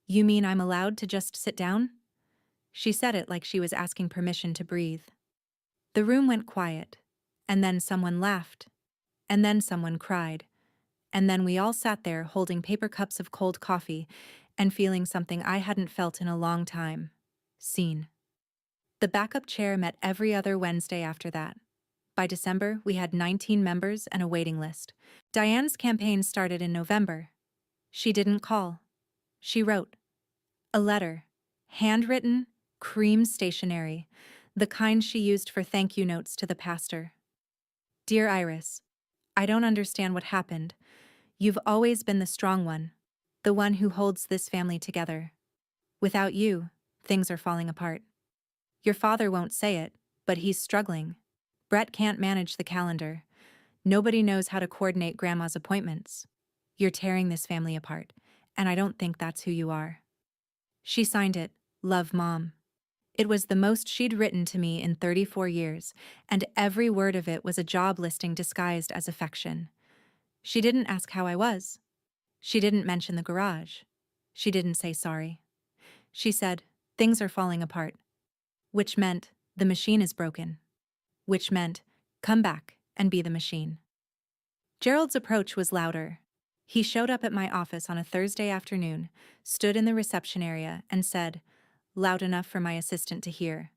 "You mean I'm allowed to just sit down?" She said it like she was asking permission to breathe. The room went quiet, and then someone laughed, and then someone cried, and then we all sat there holding paper cups of cold coffee and feeling something I hadn't felt in a long time: seen. The backup chair met every other Wednesday after that. By December, we had 19 members and a waiting list. Diane's campaign started in November. She didn't call. She wrote a letter, handwritten, cream stationery, the kind she used for thank you notes to the pastor. "Dear Iris, I don't understand what happened. You've always been the strong one, the one who holds this family together. Without you, things are falling apart. Your father won't say it, but he's struggling. Brett can't manage the calendar. Nobody knows how to coordinate Grandma's appointments. You're tearing this family apart, and I don't think that's who you are." She signed it, "Love, Mom." It was the most she'd written to me in 34 years, and every word of it was a job listing disguised as affection. She didn't ask how I was. She didn't mention the garage. She didn't say sorry. She said, "Things are falling apart," which meant the machine is broken, which meant come back and be the machine. Gerald's approach was louder. He showed up at my office on a Thursday afternoon, stood in the reception area, and said, loud enough for my assistant to hear,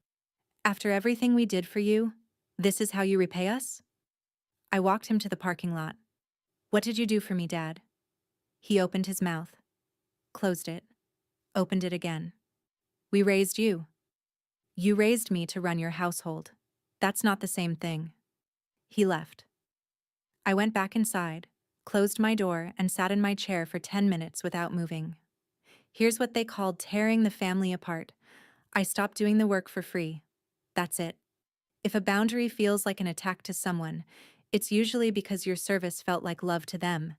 "After everything we did for you, this is how you repay us?" I walked him to the parking lot. "What did you do for me, Dad?" He opened his mouth, closed it, opened it again. "We raised you. You raised me to run your household. That's not the same thing." He left. I went back inside, closed my door, and sat in my chair for 10 minutes without moving. Here's what they called tearing the family apart. I stopped doing the work for free. That's it. If a boundary feels like an attack to someone, it's usually because your service felt like love to them,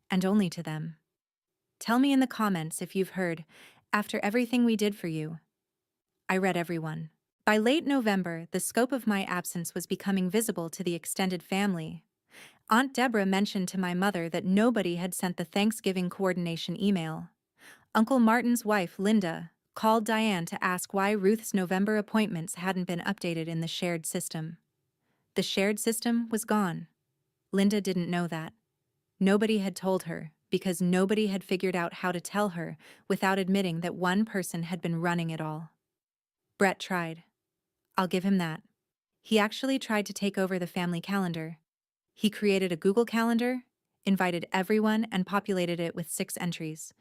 and only to them. Tell me in the comments if you've heard, "After everything we did for you." I read everyone. By late November, the scope of my absence was becoming visible to the extended family. Aunt Deborah mentioned to my mother that nobody had sent the Thanksgiving coordination email. Uncle Martin's wife, Linda, called Diane to ask why Ruth's November appointments hadn't been updated in the shared system. The shared system was gone. Linda didn't know that. Nobody had told her, because nobody had figured out how to tell her without admitting that one person had been running it all. Brett tried. I'll give him that. He actually tried to take over the family calendar. He created a Google Calendar, invited everyone, and populated it with 6 entries: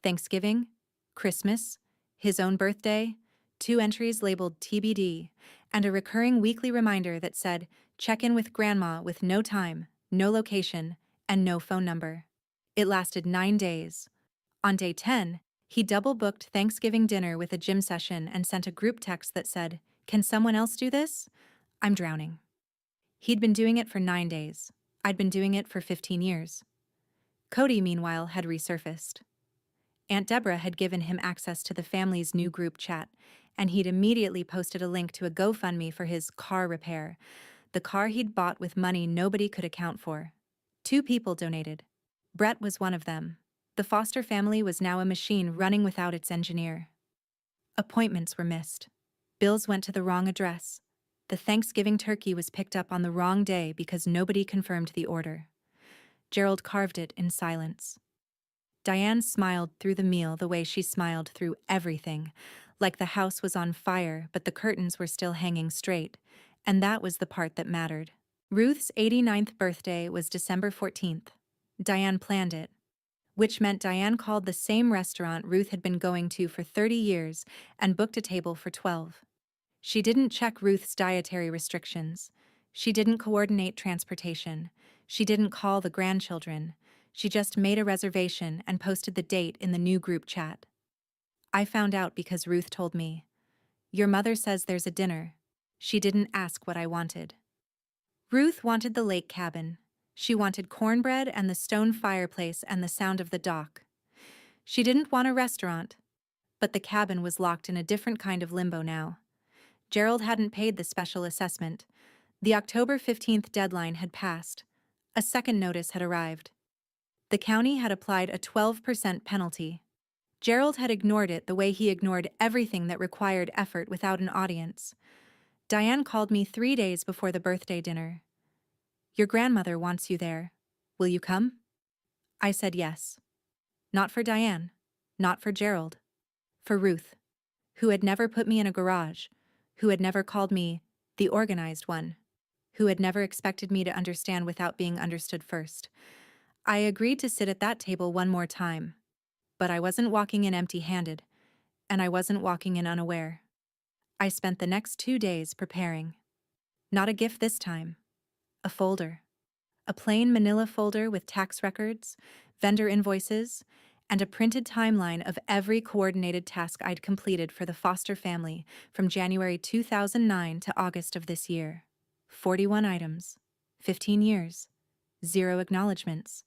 Thanksgiving, Christmas, his own birthday, 2 entries labeled TBD, and a recurring weekly reminder that said, "Check in with Grandma," with no time, no location, and no phone number. It lasted 9 days. On day 10, he double-booked Thanksgiving dinner with a gym session and sent a group text that said, "Can someone else do this? I'm drowning." He'd been doing it for 9 days. I'd been doing it for 15 years. Cody, meanwhile, had resurfaced. Aunt Deborah had given him access to the family's new group chat, and he'd immediately posted a link to a GoFundMe for his car repair, the car he'd bought with money nobody could account for. 2 people donated. Brett was one of them. The Foster family was now a machine running without its engineer. Appointments were missed. Bills went to the wrong address. The Thanksgiving turkey was picked up on the wrong day because nobody confirmed the order. Gerald carved it in silence. Diane smiled through the meal the way she smiled through everything, like the house was on fire but the curtains were still hanging straight, and that was the part that mattered. Ruth's 89th birthday was December 14th. Diane planned it. which meant Diane called the same restaurant Ruth had been going to for 30 years and booked a table for 12. She didn't check Ruth's dietary restrictions. She didn't coordinate transportation. She didn't call the grandchildren. She just made a reservation and posted the date in the new group chat. I found out because Ruth told me. Your mother says there's a dinner. She didn't ask what I wanted. Ruth wanted the lake cabin. She wanted cornbread and the stone fireplace and the sound of the dock. She didn't want a restaurant, but the cabin was locked in a different kind of limbo now. Gerald hadn't paid the special assessment. The October 15th deadline had passed. A second notice had arrived. The county had applied a 12% penalty. Gerald had ignored it the way he ignored everything that required effort without an audience. Diane called me 3 days before the birthday dinner. Your grandmother wants you there. Will you come? I said yes. Not for Diane. Not for Gerald. For Ruth, who had never put me in a garage, who had never called me the organized one, who had never expected me to understand without being understood first. I agreed to sit at that table one more time, but I wasn't walking in empty-handed, and I wasn't walking in unaware. I spent the next 2 days preparing. Not a gift this time. A folder. A plain manila folder with tax records, vendor invoices, and a printed timeline of every coordinated task I'd completed for the foster family from January 2009 to August of this year. 41 items, 15 years, 0 acknowledgments.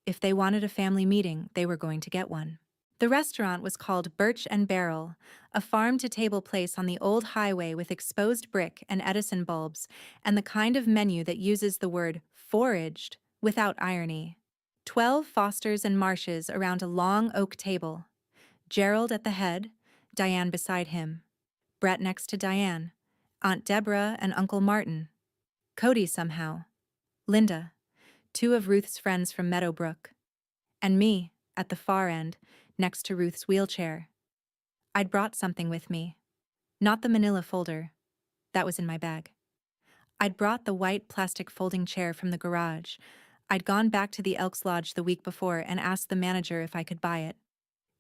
If they wanted a family meeting, they were going to get one. The restaurant was called Birch and Barrel, a farm-to-table place on the old highway with exposed brick and Edison bulbs, and the kind of menu that uses the word foraged without irony. 12 Fosters and Marshes around a long oak table. Gerald at the head, Diane beside him. Brett next to Diane. Aunt Deborah and Uncle Martin. Cody somehow. Linda, 2 of Ruth's friends from Meadowbrook. And me, at the far end, next to Ruth's wheelchair. I'd brought something with me. Not the manila folder. That was in my bag. I'd brought the white plastic folding chair from the garage. I'd gone back to the Elks Lodge the week before and asked the manager if I could buy it.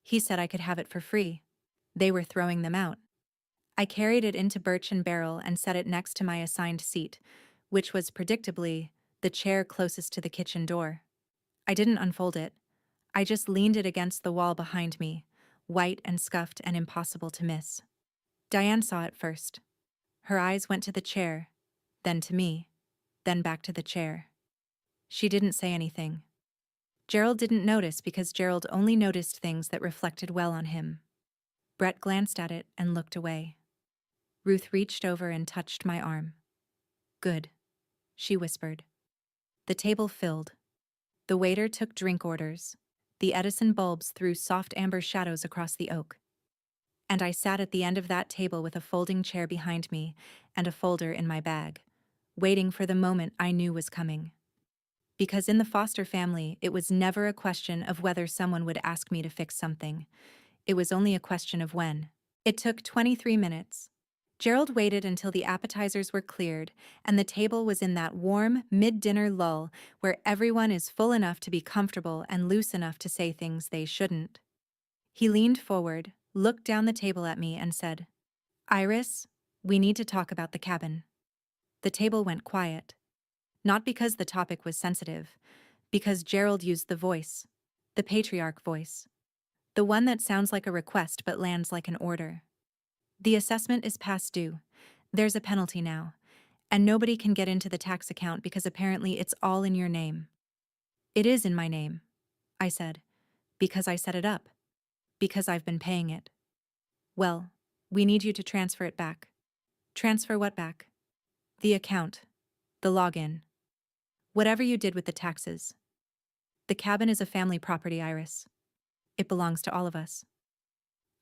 He said I could have it for free. They were throwing them out. I carried it into Birch and Barrel and set it next to my assigned seat, which was, predictably, the chair closest to the kitchen door. I didn't unfold it. I just leaned it against the wall behind me, white and scuffed and impossible to miss. Diane saw it first. Her eyes went to the chair, then to me, then back to the chair. She didn't say anything. Gerald didn't notice because Gerald only noticed things that reflected well on him. Brett glanced at it and looked away. Ruth reached over and touched my arm. Good, she whispered. The table filled. The waiter took drink orders. The Edison bulbs threw soft amber shadows across the oak. And I sat at the end of that table with a folding chair behind me and a folder in my bag, waiting for the moment I knew was coming. Because in the foster family, it was never a question of whether someone would ask me to fix something. It was only a question of when. It took 23 minutes. Gerald waited until the appetizers were cleared and the table was in that warm, mid-dinner lull where everyone is full enough to be comfortable and loose enough to say things they shouldn't. He leaned forward, looked down the table at me and said, Iris, we need to talk about the cabin. The table went quiet. Not because the topic was sensitive, because Gerald used the voice, the patriarch voice, the one that sounds like a request but lands like an order. The assessment is past due. There's a penalty now, and nobody can get into the tax account because apparently it's all in your name. It is in my name, I said, because I set it up, because I've been paying it. Well, we need you to transfer it back. Transfer what back? The account, the login. Whatever you did with the taxes. The cabin is a family property, Iris. It belongs to all of us.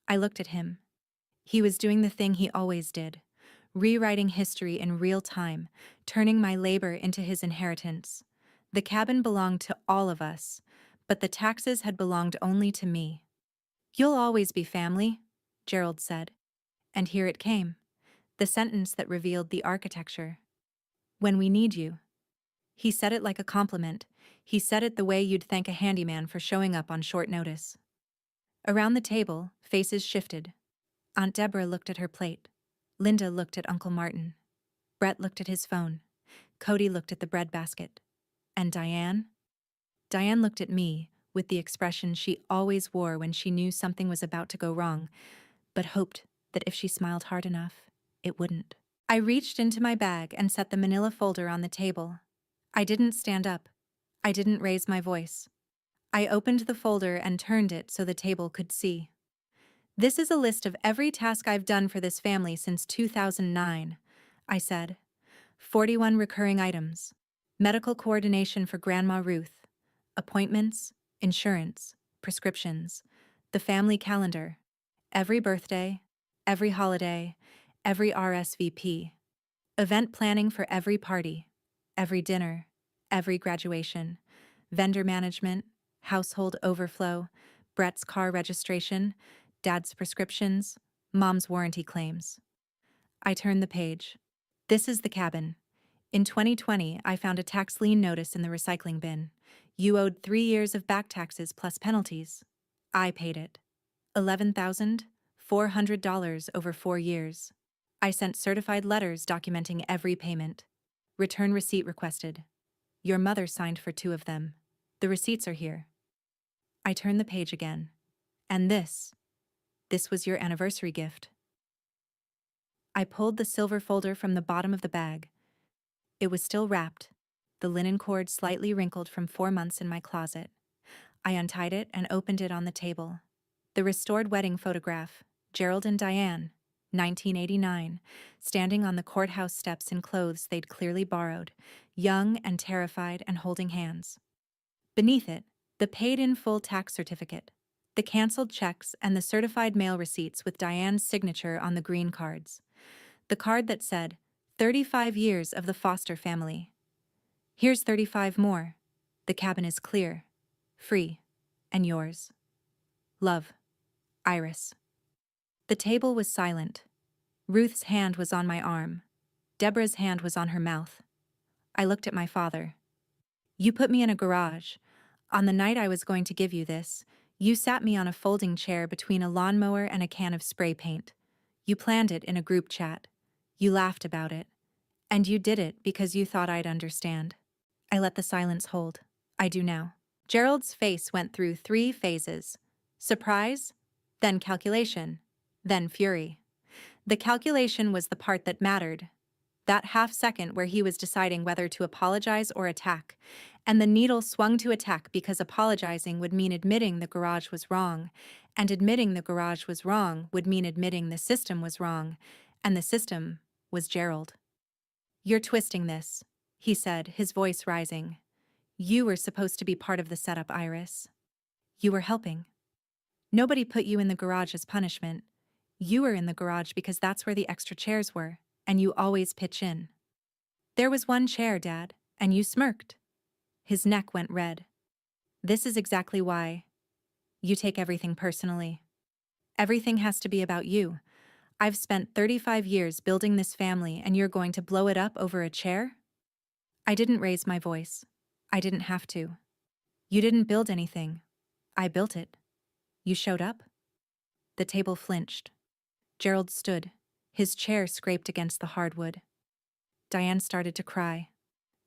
I looked at him. He was doing the thing he always did, rewriting history in real time, turning my labor into his inheritance. The cabin belonged to all of us, but the taxes had belonged only to me. You'll always be family, Gerald said. And here it came, the sentence that revealed the architecture. When we need you. He said it like a compliment. He said it the way you'd thank a handyman for showing up on short notice. Around the table, faces shifted. Aunt Deborah looked at her plate. Linda looked at Uncle Martin. Brett looked at his phone. Cody looked at the bread basket. And Diane? Diane looked at me, with the expression she always wore when she knew something was about to go wrong, but hoped that if she smiled hard enough, it wouldn't. I reached into my bag and set the manila folder on the table. I didn't stand up. I didn't raise my voice. I opened the folder and turned it so the table could see. This is a list of every task I've done for this family since 2009, I said. 41 recurring items. Medical coordination for Grandma Ruth. Appointments, insurance, prescriptions, the family calendar. Every birthday, every holiday, every RSVP. Event planning for every party, every dinner, every graduation. Vendor management, household overflow, Brett's car registration, Dad's prescriptions, Mom's warranty claims. I turned the page. This is the cabin. In 2020, I found a tax lien notice in the recycling bin. You owed 3 years of back taxes plus penalties. I paid it. $11,400 over 4 years. I sent certified letters documenting every payment. Return receipt requested. Your mother signed for 2 of them. The receipts are here. I turned the page again. And this was your anniversary gift. I pulled the silver folder from the bottom of the bag. It was still wrapped, the linen cord slightly wrinkled from 4 months in my closet. I untied it and opened it on the table. The restored wedding photograph, Gerald and Diane, 1989, standing on the courthouse steps in clothes they'd clearly borrowed, young and terrified and holding hands. Beneath it, the paid-in-full tax certificate, the canceled checks and the certified mail receipts with Diane's signature on the green cards. The card that said, 35 years of the Foster family. Here's 35 more. The cabin is clear, free, and yours. Love, Iris. The table was silent. Ruth's hand was on my arm. Deborah's hand was on her mouth. I looked at my father. You put me in a garage. On the night I was going to give you this, you sat me on a folding chair between a lawnmower and a can of spray paint. You planned it in a group chat. You laughed about it. And you did it because you thought I'd understand. I let the silence hold. I do now. Gerald's face went through 3 phases. Surprise, then calculation, then fury. The calculation was the part that mattered. That half second where he was deciding whether to apologize or attack. And the needle swung to attack because apologizing would mean admitting the garage was wrong. And admitting the garage was wrong would mean admitting the system was wrong. And the system was Gerald. You're twisting this, he said, his voice rising. You were supposed to be part of the setup, Iris. You were helping. Nobody put you in the garage as punishment. You were in the garage because that's where the extra chairs were, and you always pitch in. There was 1 chair, Dad, and you smirked. His neck went red. This is exactly why. You take everything personally. Everything has to be about you. I've spent 35 years building this family and you're going to blow it up over a chair? I didn't raise my voice. I didn't have to. You didn't build anything. I built it. You showed up? The table flinched. Gerald stood. His chair scraped against the hardwood. Diane started to cry.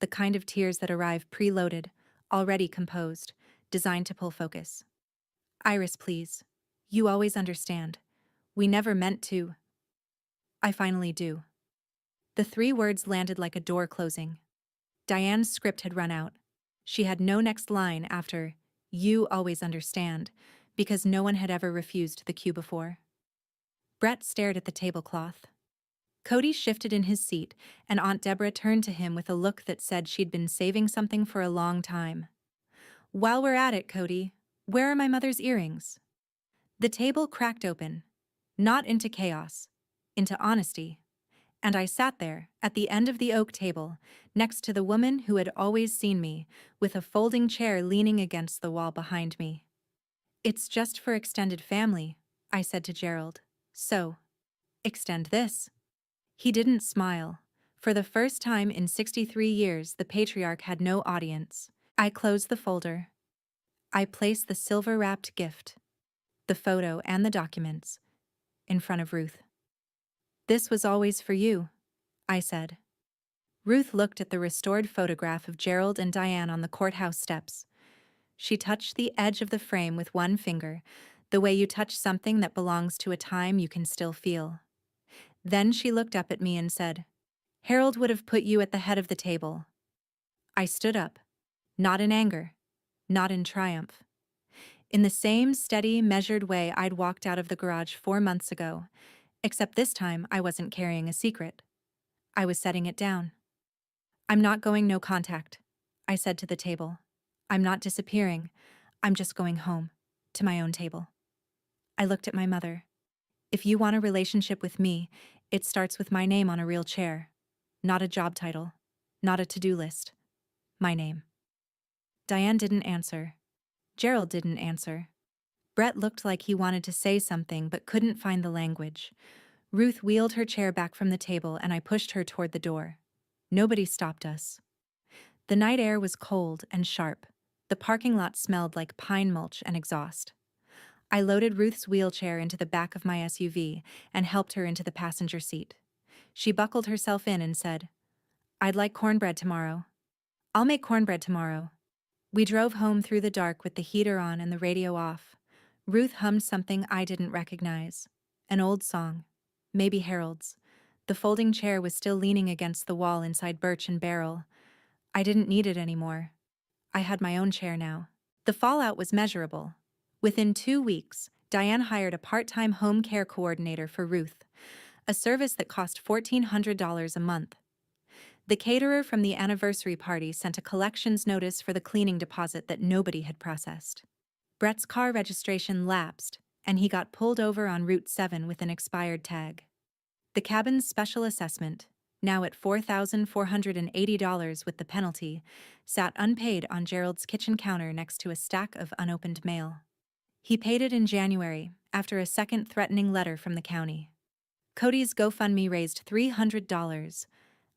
The kind of tears that arrive preloaded, already composed, designed to pull focus. Iris, please. You always understand. We never meant to. I finally do. The 3 words landed like a door closing. Diane's script had run out. She had no next line after, you always understand, because no one had ever refused the cue before. Brett stared at the tablecloth. Cody shifted in his seat, and Aunt Deborah turned to him with a look that said she'd been saving something for a long time. While we're at it, Cody, where are my mother's earrings? The table cracked open, not into chaos, into honesty. And I sat there, at the end of the oak table, next to the woman who had always seen me, with a folding chair leaning against the wall behind me. It's just for extended family, I said to Gerald. So, extend this. He didn't smile. For the first time in 63 years, the patriarch had no audience. I closed the folder. I placed the silver-wrapped gift, the photo and the documents, in front of Ruth. "This was always for you," I said. Ruth looked at the restored photograph of Gerald and Diane on the courthouse steps. She touched the edge of the frame with one finger, the way you touch something that belongs to a time you can still feel. Then she looked up at me and said, "Harold would have put you at the head of the table." I stood up, not in anger, not in triumph. In the same steady, measured way I'd walked out of the garage 4 months ago, except this time I wasn't carrying a secret. I was setting it down. "I'm not going no contact," I said to the table. "I'm not disappearing. I'm just going home, to my own table." I looked at my mother. "If you want a relationship with me, it starts with my name on a real chair. Not a job title. Not a to-do list. My name." Diane didn't answer. Gerald didn't answer. Brett looked like he wanted to say something but couldn't find the language. Ruth wheeled her chair back from the table and I pushed her toward the door. Nobody stopped us. The night air was cold and sharp. The parking lot smelled like pine mulch and exhaust. I loaded Ruth's wheelchair into the back of my SUV and helped her into the passenger seat. She buckled herself in and said, "I'd like cornbread tomorrow." "I'll make cornbread tomorrow." We drove home through the dark with the heater on and the radio off. Ruth hummed something I didn't recognize. An old song. Maybe Harold's. The folding chair was still leaning against the wall inside Birch and Barrel. I didn't need it anymore. I had my own chair now. The fallout was measurable. Within 2 weeks, Diane hired a part-time home care coordinator for Ruth, a service that cost $1,400 a month. The caterer from the anniversary party sent a collections notice for the cleaning deposit that nobody had processed. Brett's car registration lapsed, and he got pulled over on Route 7 with an expired tag. The cabin's special assessment, now at $4,480 with the penalty, sat unpaid on Gerald's kitchen counter next to a stack of unopened mail. He paid it in January, after a second threatening letter from the county. Cody's GoFundMe raised $300.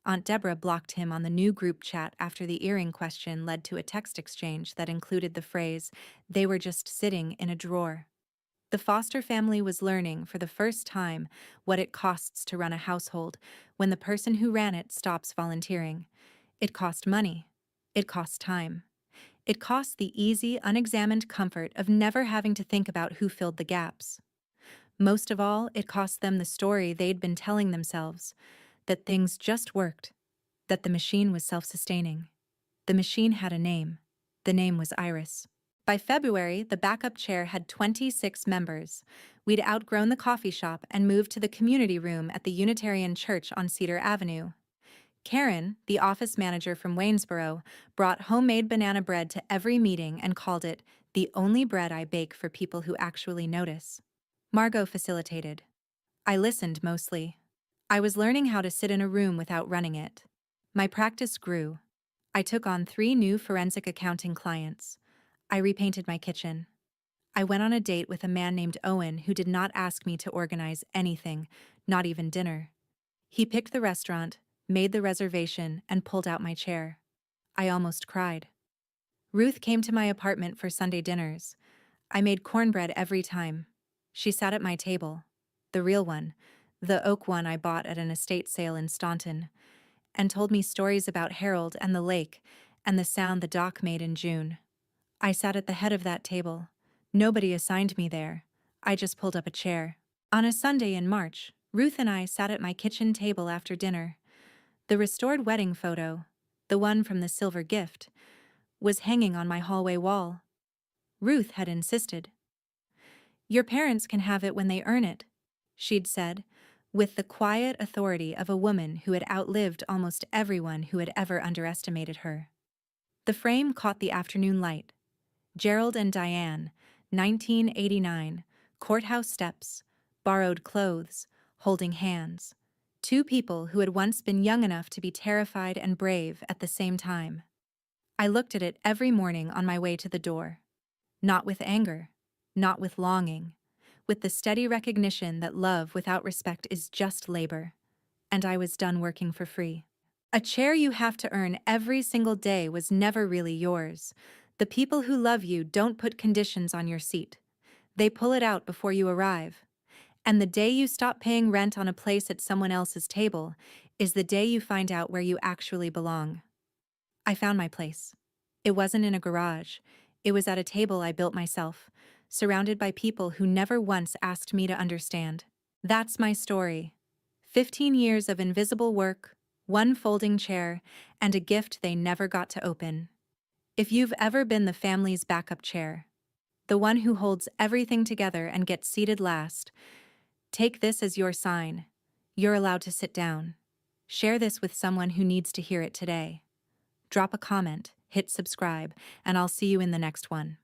Aunt Deborah blocked him on the new group chat after the earring question led to a text exchange that included the phrase, "They were just sitting in a drawer." The foster family was learning, for the first time, what it costs to run a household when the person who ran it stops volunteering. It cost money. It cost time. It cost the easy, unexamined comfort of never having to think about who filled the gaps. Most of all, it cost them the story they'd been telling themselves, that things just worked, that the machine was self-sustaining. The machine had a name. The name was Iris. By February, the backup chair had 26 members. We'd outgrown the coffee shop and moved to the community room at the Unitarian Church on Cedar Avenue. Karen, the office manager from Waynesboro, brought homemade banana bread to every meeting and called it the only bread I bake for people who actually notice. Margot facilitated. I listened mostly. I was learning how to sit in a room without running it. My practice grew. I took on 3 new forensic accounting clients. I repainted my kitchen. I went on a date with a man named Owen who did not ask me to organize anything, not even dinner. He picked the restaurant, made the reservation, and pulled out my chair. I almost cried. Ruth came to my apartment for Sunday dinners. I made cornbread every time. She sat at my table, the real one, the oak one I bought at an estate sale in Staunton, and told me stories about Harold and the lake and the sound the dock made in June. I sat at the head of that table. Nobody assigned me there. I just pulled up a chair. On a Sunday in March, Ruth and I sat at my kitchen table after dinner. The restored wedding photo, the one from the silver gift, was hanging on my hallway wall. Ruth had insisted. "Your parents can have it when they earn it," she'd said, with the quiet authority of a woman who had outlived almost everyone who had ever underestimated her. The frame caught the afternoon light. Gerald and Diane, 1989, courthouse steps, borrowed clothes, holding hands. 2 people who had once been young enough to be terrified and brave at the same time. I looked at it every morning on my way to the door. Not with anger, not with longing, with the steady recognition that love without respect is just labor, and I was done working for free. A chair you have to earn every single day was never really yours. The people who love you don't put conditions on your seat. They pull it out before you arrive. And the day you stop paying rent on a place at someone else's table is the day you find out where you actually belong. I found my place. It wasn't in a garage. It was at a table I built myself, surrounded by people who never once asked me to understand. That's my story. 15 years of invisible work, one folding chair, and a gift they never got to open. If you've ever been the family's backup chair, the one who holds everything together and gets seated last, take this as your sign. You're allowed to sit down. Share this with someone who needs to hear it today. Drop a comment, hit subscribe, and I'll see you in the next one.